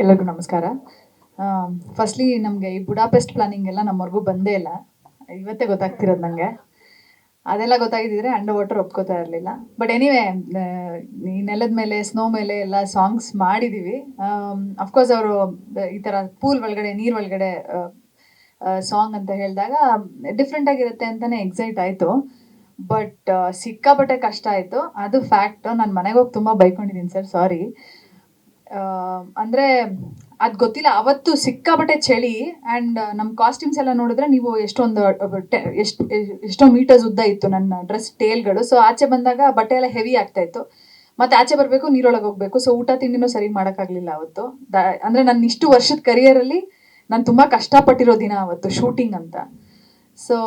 ಎಲ್ಲರಿಗೂ ನಮಸ್ಕಾರ. ಫಸ್ಟ್ಲಿ ನಮಗೆ ಈ ಬುಡಾಪೆಸ್ಟ್ ಪ್ಲಾನಿಂಗ್ ಎಲ್ಲ ನಮ್ಮವರೆಗೂ ಬಂದೇ ಇಲ್ಲ. ಇವತ್ತೇ ಗೊತ್ತಾಗ್ತಿರೋದು ನನಗೆ. ಅದೆಲ್ಲ ಗೊತ್ತಾಗಿದ್ದಿದ್ರೆ ಅಂಡರ್ ವಾಟರ್ ಒಪ್ಕೋತಾ ಇರಲಿಲ್ಲ. ಬಟ್ ಎನಿವೇ, ಈ ನೆಲದ ಮೇಲೆ ಸ್ನೋ ಮೇಲೆ ಎಲ್ಲ ಸಾಂಗ್ಸ್ ಮಾಡಿದ್ದೀವಿ. ಅಫ್ಕೋರ್ಸ್ ಅವರು ಈ ಥರ ಪೂಲ್ ಒಳಗಡೆ ನೀರು ಒಳಗಡೆ ಸಾಂಗ್ ಅಂತ ಹೇಳಿದಾಗ ಡಿಫ್ರೆಂಟ್ ಆಗಿರುತ್ತೆ ಅಂತಲೇ ಎಕ್ಸೈಟ್ ಆಯಿತು. ಬಟ್ ಸಿಕ್ಕಾಪಟ್ಟೆ ಕಷ್ಟ ಆಯಿತು, ಅದು ಫ್ಯಾಕ್ಟ್. ನಾನು ಮನೆಗೆ ಹೋಗಿ ತುಂಬ ಬೈಕೊಂಡಿದ್ದೀನಿ ಸರ್, ಸಾರಿ. ಅಂದರೆ ಅದು ಗೊತ್ತಿಲ್ಲ, ಅವತ್ತು ಸಿಕ್ಕಾಪಟ್ಟೆ ಚಳಿ. ಆ್ಯಂಡ್ ನಮ್ಮ ಕಾಸ್ಟ್ಯೂಮ್ಸ್ ಎಲ್ಲ ನೋಡಿದ್ರೆ ನೀವು ಎಷ್ಟೋ ಮೀಟರ್ಸ್ ಉದ್ದ ಇತ್ತು ನನ್ನ ಡ್ರೆಸ್ ಟೇಲ್ಗಳು. ಸೊ ಆಚೆ ಬಂದಾಗ ಬಟ್ಟೆ ಎಲ್ಲ ಹೆವಿ ಆಗ್ತಾ ಇತ್ತು. ಮತ್ತೆ ಆಚೆ ಬರಬೇಕು, ನೀರೊಳಗೆ ಹೋಗಬೇಕು. ಸೊ ಊಟ ತಿಂಡಿನೂ ಸರಿ ಮಾಡೋಕ್ಕಾಗಲಿಲ್ಲ ಅವತ್ತು. ಅಂದರೆ ನನ್ನ ಇಷ್ಟು ವರ್ಷದ ಕರಿಯರಲ್ಲಿ ನಾನು ತುಂಬ ಕಷ್ಟಪಟ್ಟಿರೋ ದಿನ ಅವತ್ತು ಶೂಟಿಂಗ್ ಅಂತ. ಸೊ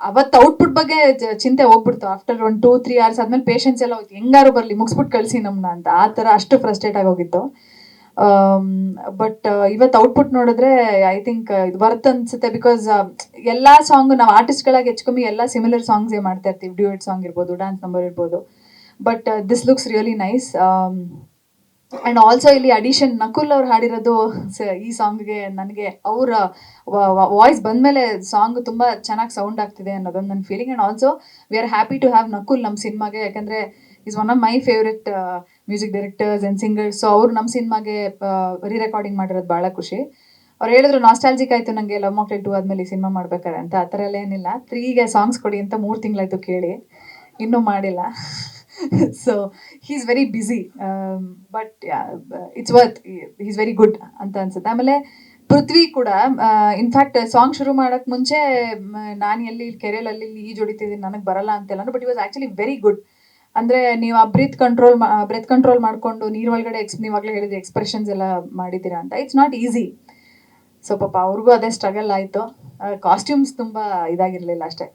ಅವತ್ತು ಔಟ್ಪುಟ್ ಬಗ್ಗೆ ಚಿಂತೆ ಹೋಗ್ಬಿಡ್ತು. ಆಫ್ಟರ್ 1-2-3 hours ಆದ್ಮೇಲೆ ಪೇಷನ್ಸ್ ಎಲ್ಲ ಹೋಯ್ತು, ಹೆಂಗಾರು ಬರಲಿ ಮುಗಿಸ್ಬಿಟ್ಟು ಕಳಿಸಿ ನಮ್ಮನ್ನ ಅಂತ. ಆ ಥರ ಅಷ್ಟು ಫ್ರಸ್ಟ್ರೇಟ್ ಆಗೋಗಿತ್ತು. ಬಟ್ ಇವತ್ತು ಔಟ್ಪುಟ್ ನೋಡಿದ್ರೆ ಐ ಥಿಂಕ್ ಇದು ವರ್ತ್ ಅನ್ಸುತ್ತೆ. ಬಿಕಾಸ್ ಎಲ್ಲ ಸಾಂಗ್ ನಾವು ಆರ್ಟಿಸ್ಟ್ಗಳಾಗಿ ಹೆಚ್ಚು ಎಲ್ಲ ಸಿಮಿಲರ್ ಸಾಂಗ್ಸೇ ಮಾಡ್ತಾ ಇರ್ತೀವಿ. ಡ್ಯೂಯೆಟ್ ಸಾಂಗ್ ಇರ್ಬೋದು, ಡ್ಯಾನ್ಸ್ ನಂಬರ್ ಇರ್ಬೋದು. But this looks really nice. And also ಇಲ್ಲಿ ಅಡಿಷನ್ ನಕುಲ್ ಅವ್ರು ಹಾಡಿರೋದು ಈ ಸಾಂಗ್ಗೆ ನನಗೆ ಅವರ ವಾಯ್ಸ್ ಬಂದಮೇಲೆ ಸಾಂಗ್ ತುಂಬ ಚೆನ್ನಾಗಿ ಸೌಂಡ್ ಆಗ್ತಿದೆ ಅನ್ನೋದೊಂದು ನನ್ನ feeling. And also we are happy to have Nakul ನಮ್ಮ ಸಿನಿಮಾಗೆ. ಯಾಕಂದರೆ is one of my favourite music directors and singers. So ಅವ್ರು ನಮ್ಮ ಸಿನಿಮಾಗೆ ರೀ ರೆಕಾರ್ಡಿಂಗ್ ಮಾಡಿರೋದು ಭಾಳ ಖುಷಿ. ಅವ್ರು ಹೇಳಿದ್ರು ನಾಸ್ಟಾಲ್ಜಿಕ್ ಆಯಿತು ನನಗೆ ಲವ್ ಮಾಕ್ಟೇಲ್ 2 ಆದಮೇಲೆ ಈ ಸಿನಿಮಾ ಮಾಡ್ಬೇಕಾರೆ ಅಂತ. ಆ ಥರ ಎಲ್ಲ ಏನಿಲ್ಲ. 3ಗೆ ಸಾಂಗ್ಸ್ ಕೊಡಿ ಅಂತ 3 ತಿಂಗಳಾಯಿತು ಕೇಳಿ, ಇನ್ನೂ ಮಾಡಿಲ್ಲ. So he is very busy. But it's worth, he is very good ಅಂತ ಅನ್ಸುತ್ತೆ. ಆಮೇಲೆ ಪೃಥ್ವಿ ಕೂಡ ಇನ್ಫ್ಯಾಕ್ಟ್ ಸಾಂಗ್ ಶುರು ಮಾಡೋಕ್ಕೆ ಮುಂಚೆ ನಾನು ಎಲ್ಲಿ ಕೆರೆಯಲ್ಲಿ ಈಜು ಹೊಡಿತಿದ್ದೀನಿ, ನನಗೆ ಬರಲ್ಲ ಅಂತೆಲ್ಲ. ಬಟ್ ಈ ವಾಸ್ ಆ್ಯಕ್ಚುಲಿ ವೆರಿ ಗುಡ್. ಅಂದರೆ ನೀವು ಆ ಬ್ರೀತ್ ಕಂಟ್ರೋಲ್ ಮಾಡಿಕೊಂಡು ನೀರು ಒಳಗಡೆ ನೀವಾಗಲೇ ಹೇಳಿದ್ರಿ ಎಕ್ಸ್ಪ್ರೆಷನ್ಸ್ ಎಲ್ಲ ಮಾಡಿದ್ದೀರಾ ಅಂತ. It's not easy. ಸೊ ಪಾಪ ಅವ್ರಿಗೂ ಅದೇ ಸ್ಟ್ರಗಲ್ ಆಯಿತು. ಕಾಸ್ಟ್ಯೂಮ್ಸ್ ತುಂಬ ಇದಾಗಿರಲಿಲ್ಲ ಅಷ್ಟೇ.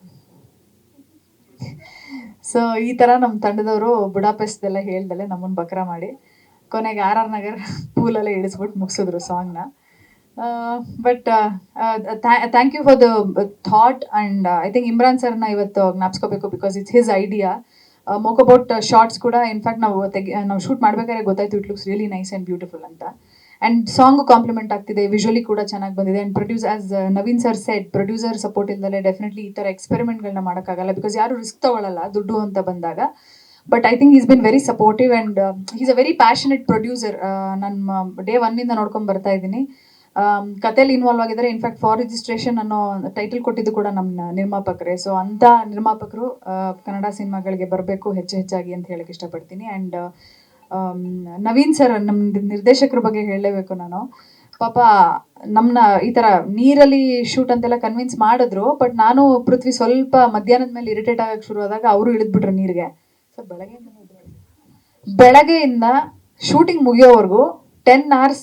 ಸೊ ಈ ಥರ ನಮ್ಮ ತಂಡದವರು ಬುಡಾಪೆಸ್ಟ್ದೆಲ್ಲ ಹೇಳ್ದಲೆ ನಮ್ಮನ್ನು ಬಕ್ರ ಮಾಡಿ ಕೊನೆಗೆ RR ನಗರ್ ಪೂಲಲ್ಲೇ ಇಳಿಸ್ಬಿಟ್ಟು ಮುಗಿಸಿದ್ರು ಸಾಂಗ್ನ. But thank you for the thought. And I think Imran ಸರ್ನ ಇವತ್ತು ಜ್ಞಾಪಿಸ್ಕೋಬೇಕು. Because it's his idea. Mocobot shorts ಕೂಡ ಇನ್ಫ್ಯಾಕ್ಟ್ ನಾವು ಶೂಟ್ ಮಾಡ್ಬೇಕಾದ್ರೆ ಗೊತ್ತಾಯ್ತು it looks really nice and beautiful ಅಂತ. ಆ್ಯಂಡ್ ಸಾಂಗು ಕಾಂಪ್ಲಿಮೆಂಟ್ ಆಗ್ತಿದೆ, ವಿಜುವಲಿ ಕೂಡ ಚೆನ್ನಾಗಿ ಬಂದಿದೆ. And produce as Naveen sir said, producer support ಇಲ್ಲದೆ ಡೆಫಿನೆಟ್ಲಿ ಈ ಥರ ಎಕ್ಸ್ಪೆರಿಮೆಂಟ್ಗಳನ್ನ ಮಾಡೋಕ್ಕಾಗಲ್ಲ. ಬಿಕಾಸ್ ಯಾರು ರಿಸ್ಕ್ ತೊಗೊಳ್ಳಲ್ಲ ದುಡ್ಡು ಅಂತ ಬಂದಾಗ. But I think is been very supportive and is a very passionate producer. ನಾನು ಡೇ 1 ನೋಡ್ಕೊಂಡು ಬರ್ತಾ ಇದ್ದೀನಿ. ಕಥೆಯಲ್ಲಿ ಇನ್ವಾಲ್ವ್ ಆಗಿದ್ದಾರೆ. ಇನ್ಫ್ಯಾಕ್ಟ್ ಫಾರ್ ರಿಜಿಸ್ಟ್ರೇಷನ್ ಅನ್ನೋ ಟೈಟಲ್ ಕೊಟ್ಟಿದ್ದು ಕೂಡ ನಮ್ಮ ನಿರ್ಮಾಪಕರೇ. ಸೊ ಅಂಥ ನಿರ್ಮಾಪಕರು ಕನ್ನಡ ಸಿನಿಮಾಗಳಿಗೆ ಬರಬೇಕು ಹೆಚ್ಚಾಗಿ ಅಂತ ಹೇಳಕ್ಕೆ ಇಷ್ಟಪಡ್ತೀನಿ. ಆ್ಯಂಡ್ ನವೀನ್ ಸರ್, ನಮ್ಮ ನಿರ್ದೇಶಕರ ಬಗ್ಗೆ ಹೇಳಲೇಬೇಕು ನಾನು. ಪಾಪ ನಮ್ಮನ್ನ ಈ ಥರ ನೀರಲ್ಲಿ ಶೂಟ್ ಅಂತೆಲ್ಲ ಕನ್ವಿನ್ಸ್ ಮಾಡಿದ್ರು. ಬಟ್ ನಾನು ಪೃಥ್ವಿ ಸ್ವಲ್ಪ ಮಧ್ಯಾಹ್ನದ ಮೇಲೆ ಇರಿಟೇಟ್ ಆಗಕ್ಕೆ ಶುರು ಆದಾಗ ಅವರು ಇಳಿದ್ಬಿಟ್ರು ನೀರಿಗೆ. ಸರ್ ಬೆಳಗ್ಗೆಯಿಂದ ಶೂಟಿಂಗ್ ಮುಗಿಯೋವರೆಗೂ 10 hours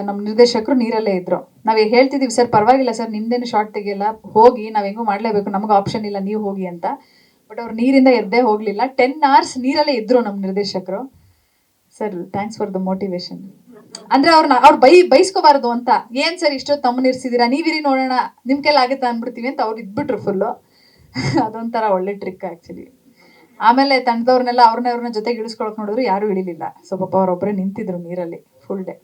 ನಮ್ಮ ನಿರ್ದೇಶಕರು ನೀರಲ್ಲೇ ಇದ್ರು. ನಾವು ಹೇಳ್ತಿದ್ದೀವಿ ಸರ್ ಪರವಾಗಿಲ್ಲ ಸರ್, ನಿಮ್ದೇನು ಶಾರ್ಟ್ ತೆಗಿಯಲ್ಲ, ಹೋಗಿ ನಾವು ಹೆಂಗೂ ಮಾಡಲೇಬೇಕು, ನಮಗೆ ಆಪ್ಷನ್ ಇಲ್ಲ, ನೀವು ಹೋಗಿ ಅಂತ. ಬಟ್ ಅವ್ರು ನೀರಿಂದ ಎದ್ದೇ ಹೋಗಲಿಲ್ಲ. 10 hours ನೀರಲ್ಲೇ ಇದ್ರು ನಮ್ಮ ನಿರ್ದೇಶಕರು. Sir thanks for the motivation. ಅಂದರೆ ಅವ್ರು ಬೈಸ್ಕೋಬಾರ್ದು ಅಂತ. ಏನು ಸರ್ ಇಷ್ಟೊತ್ತು ತಮ್ಮನ್ನ ಇರಿಸಿದ್ದೀರಾ, ನೀವಿರಿ ನೋಡೋಣ ನಿಮ್ಮ ಕೈಲಿ ಆಗುತ್ತಾ ಅಂದ್ಬಿಡ್ತೀವಿ ಅಂತ ಅವ್ರು ಇದ್ಬಿಟ್ರು ಫುಲ್ಲು. ಅದೊಂಥರ ಒಳ್ಳೆ ಟ್ರಿಕ್ ಆ್ಯಕ್ಚುಲಿ. ಆಮೇಲೆ ತಂಡದವ್ರನ್ನೆಲ್ಲ ಅವ್ರನ್ನ ಜೊತೆಗೆ ಇಳಿಸ್ಕೊಳಕ್ಕೆ ನೋಡಿದ್ರು, ಯಾರೂ ಇಳಿಲಿಲ್ಲ. ಸೊ ಪಾಪ ಅವರೊಬ್ಬರೇ ನಿಂತಿದ್ರು ನೀರಲ್ಲಿ ಫುಲ್ ಡೇ.